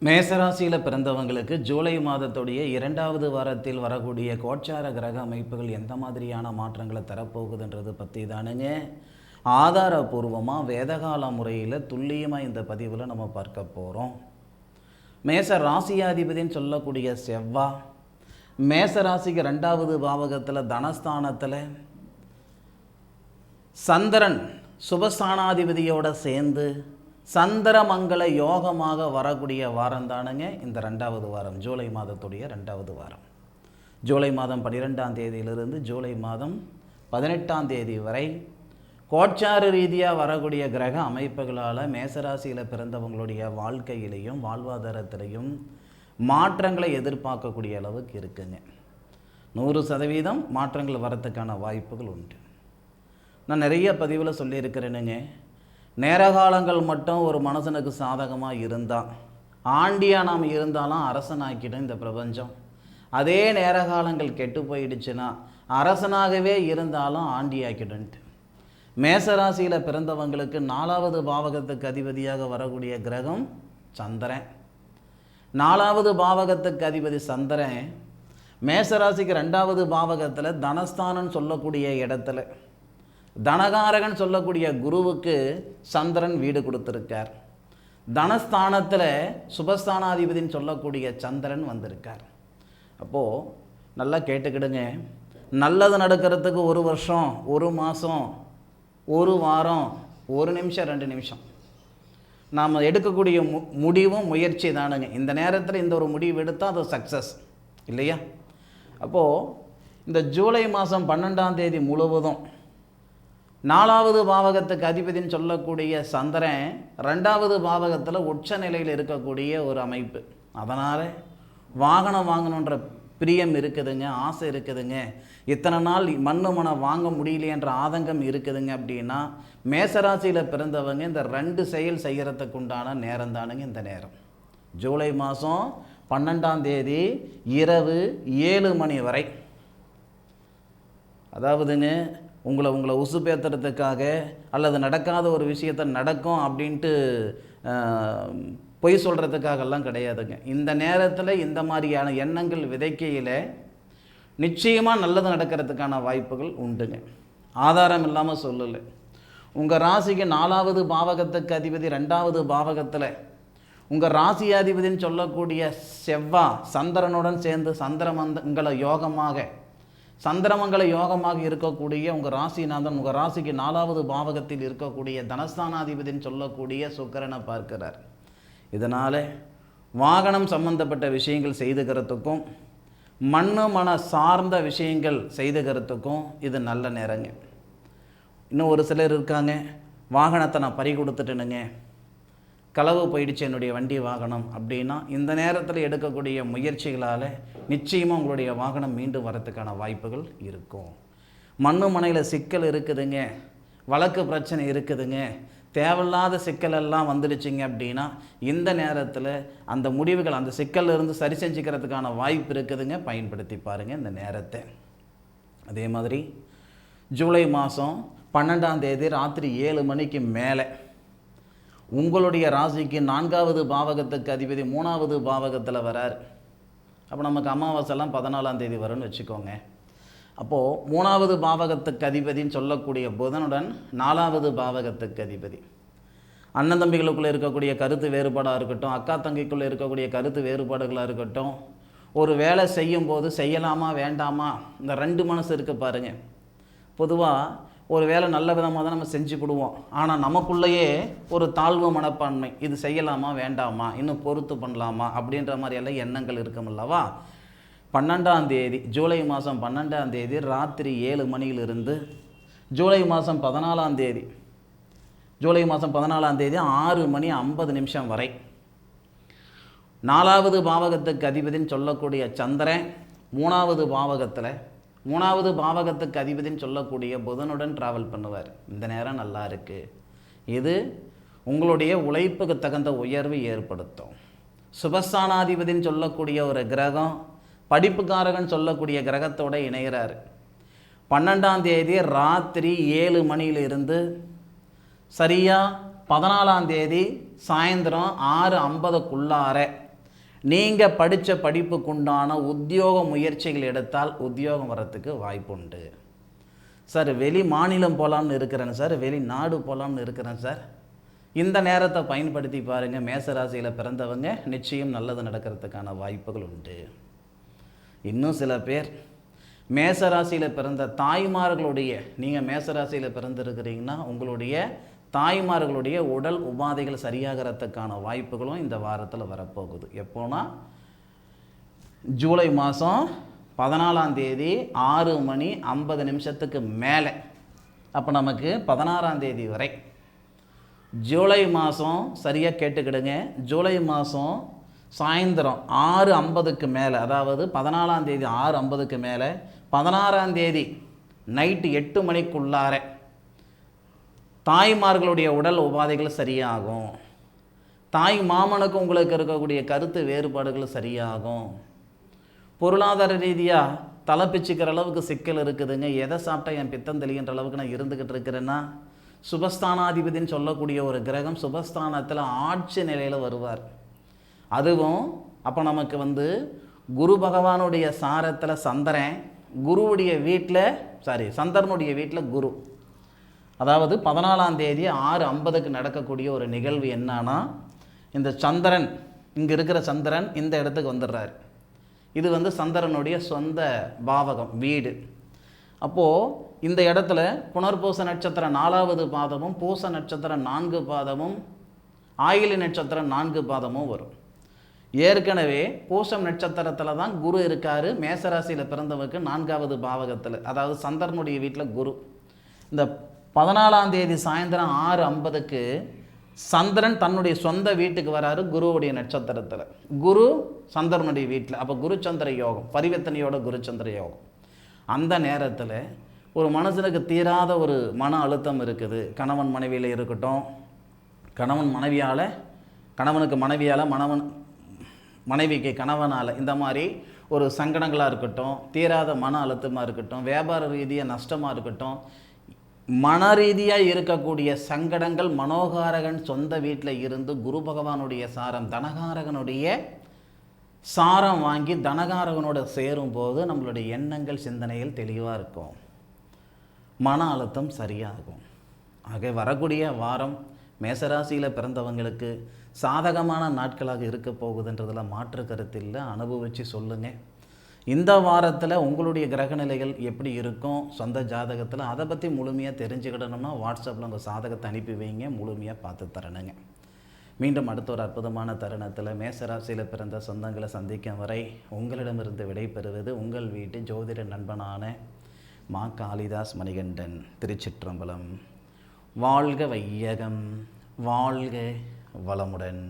மேசராசியில் பிறந்தவங்களுக்கு ஜூலை மாதத்துடைய 2வது வாரத்தில் வரக்கூடிய கோச்சார கிரக அமைப்புகள் எந்த மாதிரியான மாற்றங்களை தரப்போகுதுன்றது பற்றி தானுங்க ஆதாரபூர்வமாக வேதகால முறையில் துல்லியமாக இந்த பதிவில் நம்ம பார்க்க போகிறோம். மேச ராசியாதிபதின்னு சொல்லக்கூடிய செவ்வாய் மேசராசிக்கு 2வது பாவகத்தில் தனஸ்தானத்தில் சந்திரன் சுபஸ்தானாதிபதியோடு சேர்ந்து சந்திரமங்கல யோகமாக வரக்கூடிய வாரம் தானுங்க இந்த 2வது வாரம், ஜூலை மாதத்துடைய 2வது வாரம். ஜூலை மாதம் 12ஆம் தேதியிலிருந்து ஜூலை மாதம் 18ஆம் தேதி வரை கோச்சார ரீதியாக வரக்கூடிய கிரக அமைப்புகளால் மேசராசியில் பிறந்தவங்களுடைய வாழ்க்கையிலையும் வாழ்வாதாரத்திலையும் மாற்றங்களை எதிர்பார்க்கக்கூடிய அளவுக்கு இருக்குங்க. 100% மாற்றங்கள் வரத்துக்கான வாய்ப்புகள் உண்டு. நான் நிறைய பதிவில் சொல்லியிருக்கிறேனுங்க, நேரகாலங்கள் மட்டும் ஒரு மனுஷனுக்கு சாதகமாக இருந்தால் ஆண்டியாக நாம் இருந்தாலும் அரசனாக்கிடும் இந்த பிரபஞ்சம். அதே நேரகாலங்கள் கெட்டு போயிடுச்சுன்னா அரசனாகவே இருந்தாலும் ஆண்டியாக்கிடுன்ட்டு. மேசராசியில் பிறந்தவங்களுக்கு 4வது பாவகத்துக்கு அதிபதியாக வரக்கூடிய கிரகம் சந்திரன். 4வது பாவகத்துக்கு அதிபதி சந்திரன் மேசராசிக்கு 2வது பாவகத்தில் தனஸ்தானம் சொல்லக்கூடிய இடத்துல தனகாரகன் சொல்லக்கூடிய குருவுக்கு சந்திரன் வீடு கொடுத்துருக்கார். தனஸ்தானத்தில் சுபஸ்தானாதிபதினு சொல்லக்கூடிய சந்திரன் வந்திருக்கார். அப்போது நல்லா கேட்டுக்கிடுங்க, நல்லது நடக்கிறதுக்கு 1 வருஷம், 1 மாதம், 1 வாரம், 1 நிமிஷம், 2 நிமிஷம் நாம் எடுக்கக்கூடிய முடிவும் முயற்சி தானுங்க. இந்த நேரத்தில் இந்த ஒரு முடிவு எடுத்தால் அது சக்ஸஸ் இல்லையா? அப்போது இந்த ஜூலை மாதம் 12ஆம் தேதி முழுவதும் 4வது பாவகத்துக்கு அதிபதினு சொல்லக்கூடிய சந்திரன் 2வது பாவகத்தில் உச்ச நிலையில் இருக்கக்கூடிய ஒரு அமைப்பு. அதனால் வாகனம் வாங்கணுன்ற பிரியம் இருக்குதுங்க, ஆசை இருக்குதுங்க, இத்தனை நாள் மனை வாங்க முடியலையன்ற ஆதங்கம் இருக்குதுங்க. அப்படின்னா மேசராசியில் பிறந்தவங்க இந்த 2 செயல் செய்கிறதுக்கு உண்டான நேரம் தானுங்க இந்த நேரம். ஜூலை மாதம் 12ஆம் தேதி இரவு 7 மணி வரை, அதாவதுங்க உங்களை உசுப்பேற்றுறதுக்காக அல்லது நடக்காத ஒரு விஷயத்தை நடக்கும் அப்படின்ட்டு பொய் சொல்கிறதுக்காகலாம் கிடையாதுங்க. இந்த நேரத்தில் இந்த மாதிரியான எண்ணங்கள் விதைக்கையில் நிச்சயமாக நல்லது நடக்கிறதுக்கான வாய்ப்புகள் உண்டுங்க. ஆதாரம் இல்லாமல் சொல்லலை. உங்கள் ராசிக்கு 4வது பாவகத்துக்கு அதிபதி 2வது பாவகத்தில் உங்கள் ராசியாதிபதினு சொல்லக்கூடிய செவ்வாய் சந்திரனுடன் சேர்ந்து சந்திரமங்கல யோகமாக இருக்கக்கூடிய உங்கள் ராசிநாதன் உங்கள் ராசிக்கு 4வது பாவகத்தில் இருக்கக்கூடிய தனஸ்தானாதிபதினு சொல்லக்கூடிய சுக்கிரனை பார்க்கிறார். இதனால் வாகனம் சம்பந்தப்பட்ட விஷயங்கள் செய்துக்கிறதுக்கும் மன சார்ந்த விஷயங்கள் செய்துக்கிறதுக்கும் இது நல்ல நேரங்க. இன்னும் ஒரு சிலர் இருக்காங்க, வாகனத்தை நான் பறி கொடுத்துட்டேனுங்க, களவு போயிடுச்சு என்னுடைய வண்டி வாகனம் அப்படின்னா இந்த நேரத்தில் எடுக்கக்கூடிய முயற்சிகளால் நிச்சயமாக உங்களுடைய வாகனம் மீண்டும் வரத்துக்கான வாய்ப்புகள் இருக்கும். மனையில் சிக்கல் இருக்குதுங்க, வழக்கு பிரச்சனை இருக்குதுங்க, தேவையில்லாத சிக்கலெல்லாம் வந்துடுச்சிங்க அப்படின்னா இந்த நேரத்தில் அந்த முடிவுகள் அந்த சிக்கலிருந்து சரி செஞ்சுக்கிறதுக்கான வாய்ப்பு இருக்குதுங்க. பயன்படுத்தி பாருங்கள் இந்த நேரத்தை. அதே மாதிரி ஜூலை மாதம் 12ஆம் தேதி ராத்திரி 7 மணிக்கு மேலே உங்களுடைய ராசிக்கு 4வது பாவகத்துக்கு அதிபதி 3வது பாவகத்தில் வரார். அப்போ நமக்கு அமாவாசைலாம் 14ஆம் தேதி வரும்னு வச்சுக்கோங்க. அப்போது 3வது பாவகத்துக்கு அதிபதினு சொல்லக்கூடிய புதனுடன் 4வது பாவகத்துக்கு அதிபதி அண்ணன் தம்பிகளுக்குள்ளே இருக்கக்கூடிய கருத்து வேறுபாடாக இருக்கட்டும், அக்கா தங்கிக்குள்ளே இருக்கக்கூடிய கருத்து வேறுபாடுகளாக இருக்கட்டும், ஒரு வேலை செய்யும்போது செய்யலாமா வேண்டாமா இந்த 2 மனசு இருக்குது பாருங்கள். பொதுவாக ஒரு வேலை நல்ல விதமாக தான் நம்ம செஞ்சு விடுவோம், ஆனால் நமக்குள்ளேயே ஒரு தாழ்வு மனப்பான்மை, இது செய்யலாமா வேண்டாமா, இன்னும் பொறுத்து பண்ணலாமா அப்படின்ற மாதிரியெல்லாம் எண்ணங்கள் இருக்கும் அல்லவா? 12ஆம் தேதி ஜூலை மாதம் 12ஆம் தேதி ராத்திரி 7 மணியிலிருந்து ஜூலை மாதம் 14ஆம் தேதி 6 மணி 50 நிமிஷம் வரை 4வது பாவகத்துக்கு அதிபதினு சொல்லக்கூடிய சந்திரன் 3வது பாவகத்துக்கு அதிபதினு சொல்லக்கூடிய புதனுடன் ட்ராவல் பண்ணுவார். இந்த நேரம் நல்லா இருக்குது. இது உங்களுடைய உழைப்புக்கு தகுந்த உயர்வு ஏற்படுத்தும். சுபஸ்தானாதிபதினு சொல்லக்கூடிய ஒரு கிரகம் படிப்புக்காரகன் சொல்லக்கூடிய கிரகத்தோடு இணைகிறார். 12ஆம் தேதி ராத்திரி 7 மணியிலிருந்து சரியாக 14ஆம் தேதி சாயந்தரம் 6:50க்குள்ளார நீங்கள் படித்த படிப்புக்குண்டான உத்தியோக முயற்சிகள் எடுத்தால் உத்தியோகம் வர்றதுக்கு வாய்ப்புண்டு. சார் வெளி மாநிலம் போகலான்னு இருக்கிறேன் சார், வெளிநாடு போகலான்னு இருக்கிறேன் சார், இந்த நேரத்தை பயன்படுத்தி பாருங்கள். மேசராசியில் பிறந்தவங்க நிச்சயம் நல்லது நடக்கிறதுக்கான வாய்ப்புகள் உண்டு. இன்னும் சில பேர் மேசராசியில் பிறந்த தாய்மார்களுடைய, நீங்கள் மேசராசியில் பிறந்திருக்கிறீங்கன்னா உங்களுடைய தாய்மார்களுடைய உடல் உபாதைகள் சரியாகிறதுக்கான வாய்ப்புகளும் இந்த வாரத்தில் வரப்போகுது. எப்போனா ஜூலை மாதம் 14ஆம் தேதி 6:50 மேலே, அப்போ நமக்கு 16ஆம் தேதி வரை ஜூலை மாதம் சரியாக கேட்டுக்கிடுங்க. ஜூலை மாதம் சாயந்தரம் 6:50 மேலே, அதாவது 14ஆம் தேதி 6:50 மேலே, 16ஆம் தேதி நைட்டு 8 மணிக்குள்ளார தாய்மார்களுடைய உடல் உபாதைகள் சரியாகும். தாய் மாமனுக்கு உங்களுக்கு இருக்கக்கூடிய கருத்து வேறுபாடுகள் சரியாகும். பொருளாதார ரீதியாக தலை பிச்சுக்கிற அளவுக்கு சிக்கல் இருக்குதுங்க. எதை சாப்பிட்டா என் பித்தம் தெளிகின்ற அளவுக்கு நான் இருந்துக்கிட்டு இருக்கிறேன்னா, சுபஸ்தானாதிபதினு சொல்லக்கூடிய ஒரு கிரகம் சுபஸ்தானத்தில் ஆட்சி நிலையில் வருவார். அதுவும் அப்போ நமக்கு குரு பகவானுடைய சாரத்தில் சந்திரன், குருவுடைய வீட்டில் சந்திரனுடைய வீட்டில் குரு. அதாவது 14ஆம் தேதி 6:50 நடக்கக்கூடிய ஒரு நிகழ்வு என்னன்னா, இந்த சந்திரன், இங்கே இருக்கிற சந்திரன் இந்த இடத்துக்கு வந்துடுறார். இது சந்திரனுடைய சொந்த பாவகம், வீடு. அப்போது இந்த இடத்துல புனர்பூச நட்சத்திரம் 4வது பாதமும், பூச நட்சத்திரம் 4 பாதமும், ஆயிலி நட்சத்திரம் 4 பாதமும் வரும். ஏற்கனவே பூசம் நட்சத்திரத்தில் தான் குரு இருக்கார். மேசராசியில் பிறந்தவருக்கு 4வது பாவகத்தில், அதாவது சந்திரனுடைய வீட்டில் குரு. இந்த 14ஆம் தேதி சாயந்தரம் 6:50 சந்திரன் தன்னுடைய சொந்த வீட்டுக்கு வராரு, குருவுடைய நட்சத்திரத்தில். குரு சந்திரனுடைய வீட்டில். அப்போ குருச்சந்திர யோகம், பரிவர்த்தனையோட குருச்சந்திர யோகம். அந்த நேரத்தில் ஒரு மனுஷனுக்கு தீராத ஒரு மன அழுத்தம் இருக்குது. கணவன் மனைவியில் இருக்கட்டும், கணவனுக்கு மனைவியால், மனைவிக்கு கணவனால், இந்த மாதிரி ஒரு சங்கடங்களாக இருக்கட்டும், தீராத மன அழுத்தமாக இருக்கட்டும், வியாபார ரீதியாக நஷ்டமாக இருக்கட்டும், மன ரீதியாக இருக்கக்கூடிய சங்கடங்கள் மனோகாரகன் சொந்த வீட்டில் இருந்து குரு பகவானுடைய சாரம், தனகாரகனுடைய சாரம் வாங்கி தனகாரகனோட சேரும்போது நம்மளுடைய எண்ணங்கள் சிந்தனைகள் தெளிவாக இருக்கும், மன அழுத்தம் சரியாகும். ஆக வரக்கூடிய வாரம் மேசராசியில் பிறந்தவங்களுக்கு சாதகமான நாட்களாக இருக்க போகுதுன்றதில் மாற்று கருத்தில் அனுபவித்து சொல்லுங்கள். இந்த வாரத்தில் உங்களுடைய கிரகநிலைகள் எப்படி இருக்கும் சொந்த ஜாதகத்தில், அதை பற்றி முழுமையாக தெரிஞ்சுக்கிடணும்னா வாட்ஸ்அப்பில் உங்கள் சாதகத்தை அனுப்பி வைங்க, முழுமையாக பார்த்து தரணுங்க. மீண்டும் அடுத்த ஒரு அற்புதமான தருணத்தில் மேசராசியில் பிறந்த சொந்தங்களை சந்திக்கும் வரை உங்களிடமிருந்து விடைபெறுவது உங்கள் வீட்டு ஜோதிட நண்பனான மா. காளிதாஸ் மணிகண்டன். திருச்சிற்றம்பலம். வாழ்க வையகம், வாழ்க வளமுடன்.